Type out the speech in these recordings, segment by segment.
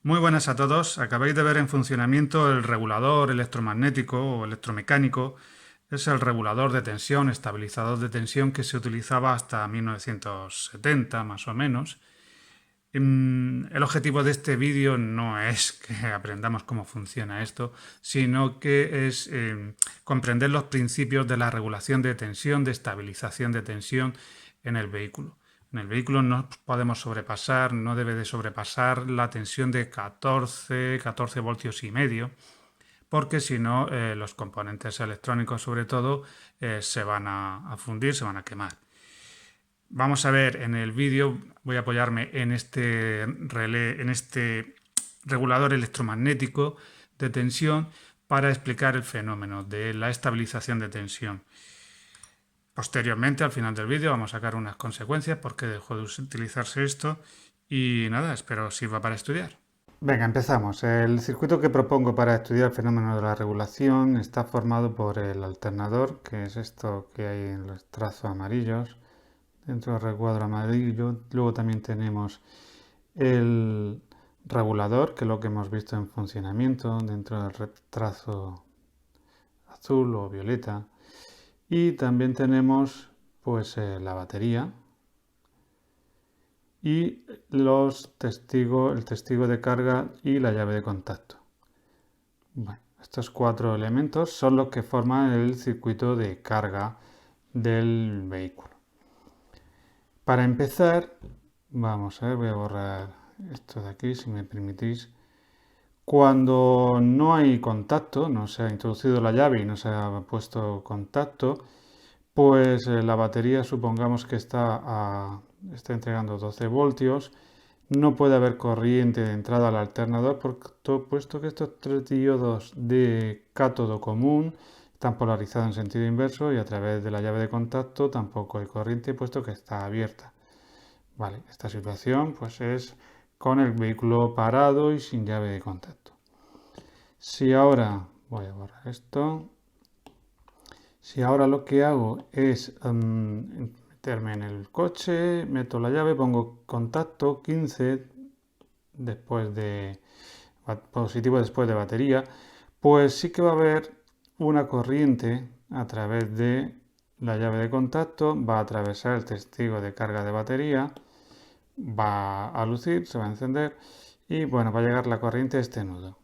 Muy buenas a todos. Acabáis de ver en funcionamiento el regulador electromagnético o electromecánico. Es el regulador de tensión, estabilizador de tensión que se utilizaba hasta 1970 más o menos. El objetivo de este vídeo no es que aprendamos cómo funciona esto, sino que es comprender los principios de la regulación de tensión, de estabilización de tensión en el vehículo. En el vehículo no podemos sobrepasar, no debe de sobrepasar la tensión de 14 voltios y medio, porque si no, los componentes electrónicos sobre todo se van a fundir, se van a quemar. Vamos a ver en el vídeo, voy a apoyarme en este relé, en este regulador electromagnético de tensión para explicar el fenómeno de la estabilización de tensión. Posteriormente, al final del vídeo, vamos a sacar unas consecuencias porque dejó de utilizarse esto y nada, espero sirva para estudiar. Venga, empezamos. El circuito que propongo para estudiar el fenómeno de la regulación está formado por el alternador, que es esto que hay en los trazos amarillos, dentro del recuadro amarillo. Luego también tenemos el regulador, que es lo que hemos visto en funcionamiento dentro del trazo azul o violeta. Y también tenemos pues la batería y el testigo de carga y la llave de contacto. Bueno, estos cuatro elementos son los que forman el circuito de carga del vehículo. Para empezar, vamos a ver, voy a borrar esto de aquí si me permitís. Cuando no hay contacto, no se ha introducido la llave y no se ha puesto contacto, pues la batería supongamos que está entregando 12 voltios. No puede haber corriente de entrada al alternador puesto que estos tres diodos de cátodo común están polarizados en sentido inverso y a través de la llave de contacto tampoco hay corriente puesto que está abierta. Vale, esta situación pues es con el vehículo parado y sin llave de contacto. Si ahora, voy a borrar esto, si ahora lo que hago es meterme en el coche, meto la llave, pongo contacto 15 después de positivo después de batería, pues sí que va a haber una corriente a través de la llave de contacto, va a atravesar el testigo de carga de batería, va a lucir, se va a encender y bueno, va a llegar la corriente a este nudo.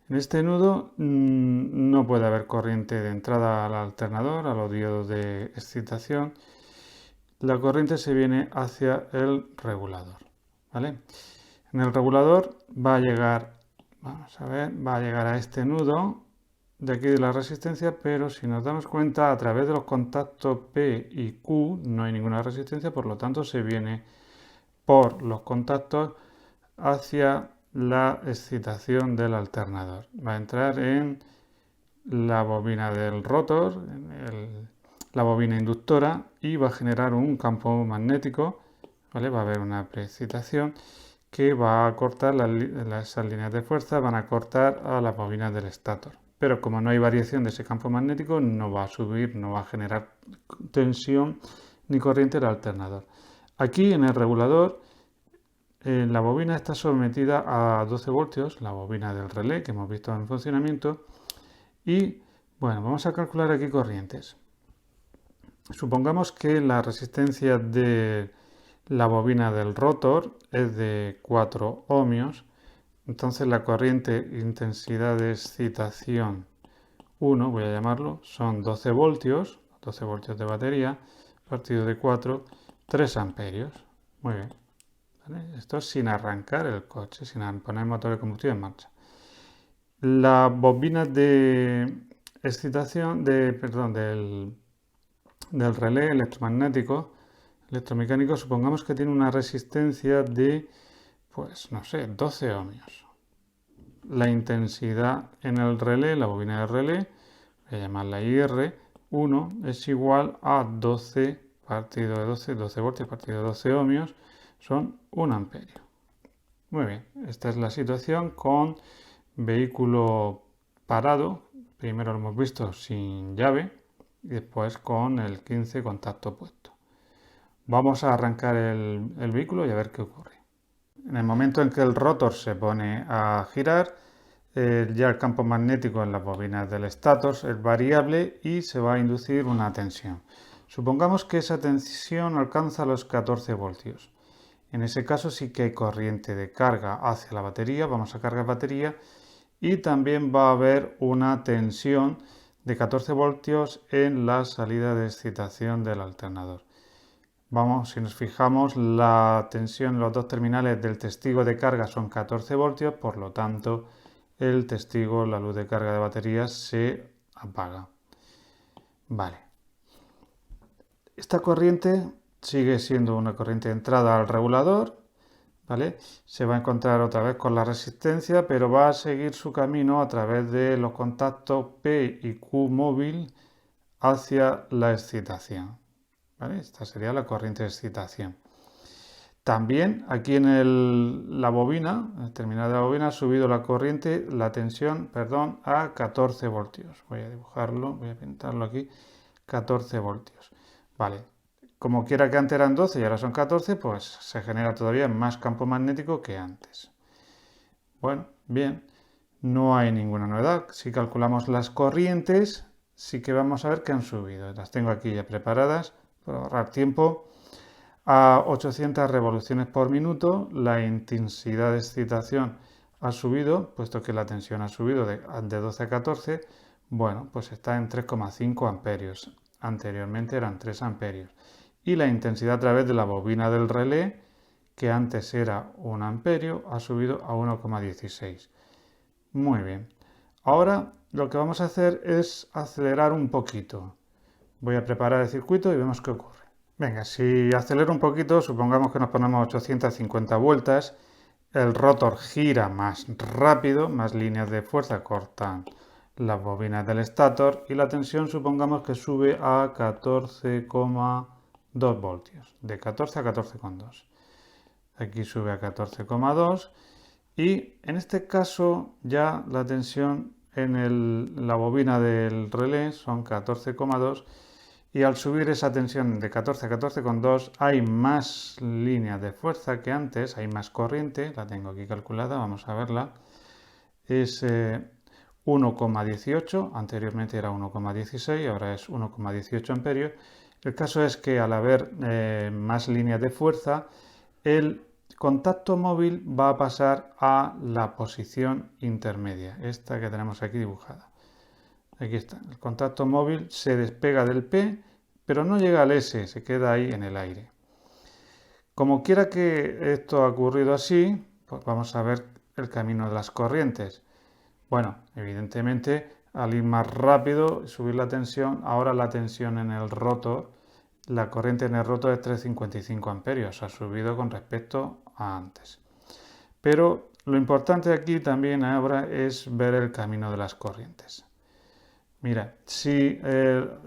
En este nudo no puede haber corriente de entrada al alternador, a los diodos de excitación. La corriente se viene hacia el regulador. ¿Vale? En el regulador va a llegar, vamos a ver, va a llegar a este nudo de aquí de la resistencia, pero si nos damos cuenta, a través de los contactos P y Q no hay ninguna resistencia, por lo tanto se viene por los contactos hacia la excitación del alternador. Va a entrar en la bobina del rotor, la bobina inductora, y va a generar un campo magnético, ¿vale? Va a haber una preexcitación que va a cortar esas líneas de fuerza, van a cortar a las bobinas del estator. Pero como no hay variación de ese campo magnético, no va a subir, no va a generar tensión ni corriente el alternador. Aquí en el regulador, la bobina está sometida a 12 voltios, la bobina del relé que hemos visto en funcionamiento. Y bueno, vamos a calcular aquí corrientes. Supongamos que la resistencia de la bobina del rotor es de 4 ohmios. Entonces la corriente intensidad de excitación 1, voy a llamarlo, son 12 voltios de batería, partido de 4, 3 amperios. Muy bien. ¿Vale? Esto es sin arrancar el coche, sin poner el motor de combustión en marcha. La bobina de excitación, del relé electromecánico, supongamos que tiene una resistencia de, pues no sé, 12 ohmios. La intensidad en el relé, la bobina del relé, voy a llamarla IR1, es igual a 12 partido de 12 voltios partido de 12 ohmios, son 1 amperio. Muy bien, esta es la situación con vehículo parado. Primero lo hemos visto sin llave y después con el 15 contacto puesto. Vamos a arrancar el vehículo y a ver qué ocurre. En el momento en que el rotor se pone a girar, ya el campo magnético en las bobinas del estator es variable y se va a inducir una tensión. Supongamos que esa tensión alcanza los 14 voltios. En ese caso sí que hay corriente de carga hacia la batería, vamos a cargar batería y también va a haber una tensión de 14 voltios en la salida de excitación del alternador. Vamos, si nos fijamos, la tensión en los dos terminales del testigo de carga son 14 voltios, por lo tanto el testigo, la luz de carga de batería, se apaga. Vale. Esta corriente sigue siendo una corriente de entrada al regulador, ¿vale? Se va a encontrar otra vez con la resistencia, pero va a seguir su camino a través de los contactos P y Q móvil hacia la excitación, ¿vale? Esta sería la corriente de excitación. También aquí en la bobina, en el terminal de la bobina, ha subido la corriente, la tensión, perdón, a 14 voltios. Voy a dibujarlo, voy a pintarlo aquí, 14 voltios. Vale, como quiera que antes eran 12 y ahora son 14, pues se genera todavía más campo magnético que antes. Bueno, bien, no hay ninguna novedad. Si calculamos las corrientes, sí que vamos a ver que han subido. Las tengo aquí ya preparadas para ahorrar tiempo. A 800 revoluciones por minuto, la intensidad de excitación ha subido, puesto que la tensión ha subido de 12 a 14, bueno, pues está en 3,5 amperios. Anteriormente eran 3 amperios. Y la intensidad a través de la bobina del relé, que antes era 1 amperio, ha subido a 1,16. Muy bien. Ahora lo que vamos a hacer es acelerar un poquito. Voy a preparar el circuito y vemos qué ocurre. Venga, si acelero un poquito, supongamos que nos ponemos 850 vueltas, el rotor gira más rápido, más líneas de fuerza cortan las bobinas del estator y la tensión supongamos que sube a 14,2 voltios, de 14 a 14,2. Aquí sube a 14,2 y en este caso ya la tensión en la bobina del relé son 14,2 y al subir esa tensión de 14 a 14,2 hay más líneas de fuerza que antes, hay más corriente, la tengo aquí calculada, vamos a verla, es 1,18, anteriormente era 1,16, ahora es 1,18 amperios. El caso es que al haber más líneas de fuerza, el contacto móvil va a pasar a la posición intermedia, esta que tenemos aquí dibujada. Aquí está, el contacto móvil se despega del P, pero no llega al S, se queda ahí en el aire. Como quiera que esto ha ocurrido así, pues vamos a ver el camino de las corrientes. Bueno, evidentemente al ir más rápido y subir la tensión, ahora la tensión en el rotor, la corriente en el rotor es 3,55 amperios, ha subido con respecto a antes. Pero lo importante aquí también ahora es ver el camino de las corrientes. Mira, si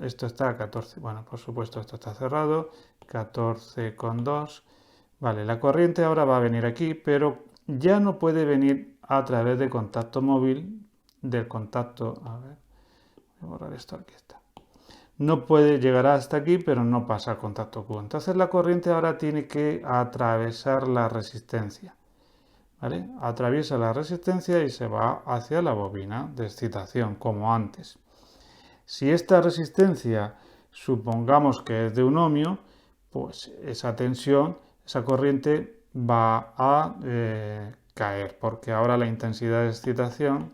esto está a 14, bueno, por supuesto esto está cerrado, 14,2. Vale, la corriente ahora va a venir aquí, pero ya no puede venir a través de contacto móvil, del contacto, a ver, voy a borrar esto, aquí está. No puede llegar hasta aquí, pero no pasa al contacto Q. Entonces la corriente ahora tiene que atravesar la resistencia. ¿Vale? Atraviesa la resistencia y se va hacia la bobina de excitación, como antes. Si esta resistencia supongamos que es de un ohmio, pues esa tensión, esa corriente va a caer, porque ahora la intensidad de excitación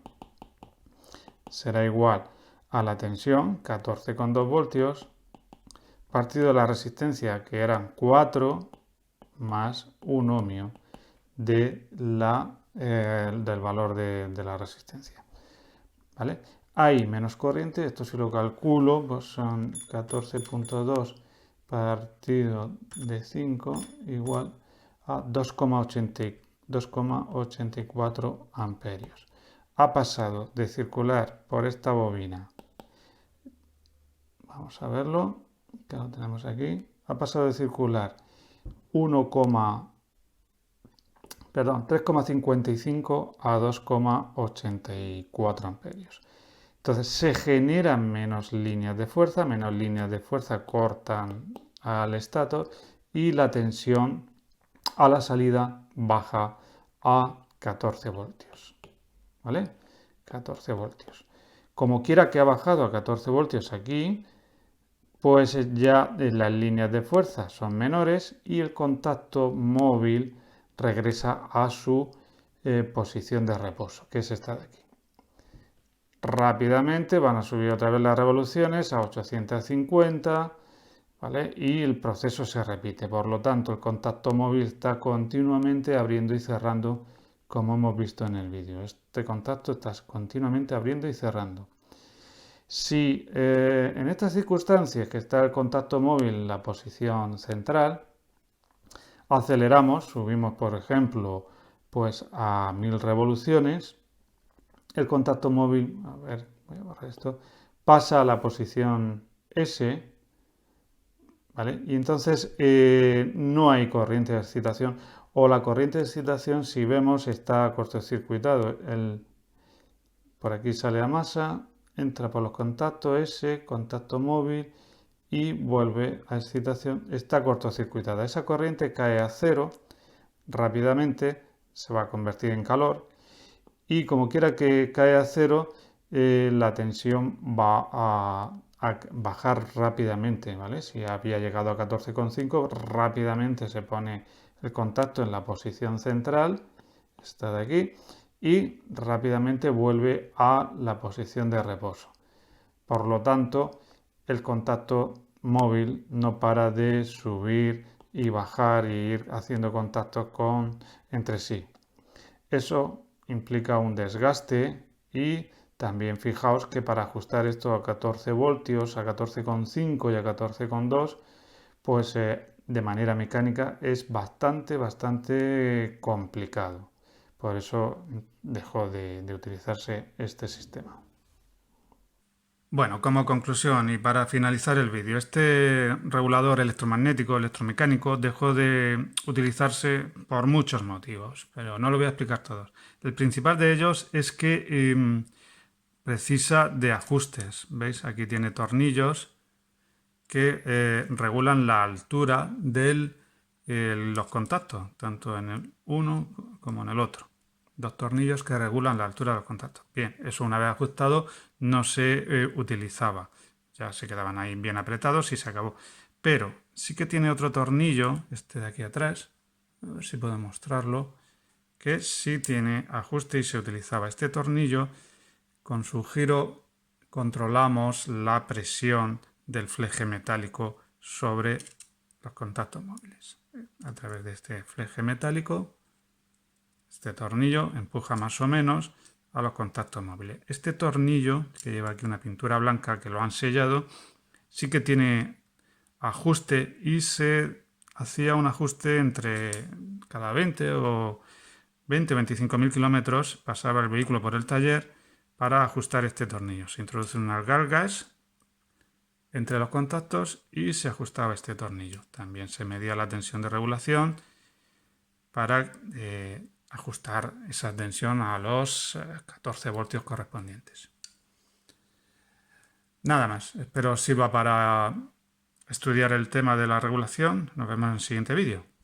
será igual a la tensión, 14,2 voltios, partido de la resistencia, que eran 4 más 1 ohmio del valor de la resistencia. ¿Vale? Hay menos corriente, esto si lo calculo, pues son 14,2 partido de 5 igual a 2,84 amperios. Ha pasado de circular por esta bobina, vamos a verlo, que lo tenemos aquí, ha pasado de circular 3,55 a 2,84 amperios. Entonces se generan menos líneas de fuerza cortan al estator y la tensión a la salida baja a 14 voltios. ¿Vale? 14 voltios. Como quiera que ha bajado a 14 voltios aquí, pues ya las líneas de fuerza son menores y el contacto móvil regresa a su posición de reposo, que es esta de aquí. Rápidamente van a subir otra vez las revoluciones a 850, ¿vale? Y el proceso se repite. Por lo tanto, el contacto móvil está continuamente abriendo y cerrando, como hemos visto en el vídeo. Este contacto está continuamente abriendo y cerrando. Si en estas circunstancias que está el contacto móvil en la posición central, aceleramos, subimos por ejemplo pues a 1000 revoluciones, el contacto móvil, a ver, voy a borrar esto, pasa a la posición S, ¿vale? Y entonces no hay corriente de excitación, o la corriente de excitación, si vemos, está cortocircuitado. Por aquí sale la masa, entra por los contactos S, contacto móvil y vuelve a excitación. Está cortocircuitada. Esa corriente cae a cero rápidamente, se va a convertir en calor y como quiera que cae a cero, la tensión va a bajar rápidamente, ¿vale? Si había llegado a 14,5, rápidamente se pone el contacto en la posición central, esta de aquí, y rápidamente vuelve a la posición de reposo. Por lo tanto, el contacto móvil no para de subir y bajar e ir haciendo contactos entre sí. Eso implica un desgaste y también fijaos que para ajustar esto a 14 voltios, a 14,5 y a 14,2, pues de manera mecánica es bastante complicado. Por eso dejó de utilizarse este sistema. Bueno, como conclusión y para finalizar el vídeo, este regulador electromagnético, electromecánico, dejó de utilizarse por muchos motivos, pero no lo voy a explicar todos. El principal de ellos es que precisa de ajustes. ¿Veis? Aquí tiene tornillos que regulan la altura de los contactos, tanto en el uno como en el otro. Dos tornillos que regulan la altura de los contactos. Bien, eso una vez ajustado no se utilizaba. Ya se quedaban ahí bien apretados y se acabó. Pero sí que tiene otro tornillo, este de aquí atrás, a ver si puedo mostrarlo, que sí tiene ajuste y se utilizaba. Este tornillo, con su giro, controlamos la presión del fleje metálico sobre los contactos móviles. A través de este fleje metálico, este tornillo empuja más o menos a los contactos móviles. Este tornillo, que lleva aquí una pintura blanca que lo han sellado, sí que tiene ajuste y se hacía un ajuste entre cada 20 o 25.000 kilómetros, pasaba el vehículo por el taller para ajustar este tornillo. Se introduce unas gargas entre los contactos y se ajustaba este tornillo. También se medía la tensión de regulación para ajustar esa tensión a los 14 voltios correspondientes. Nada más, espero sirva para estudiar el tema de la regulación. Nos vemos en el siguiente vídeo.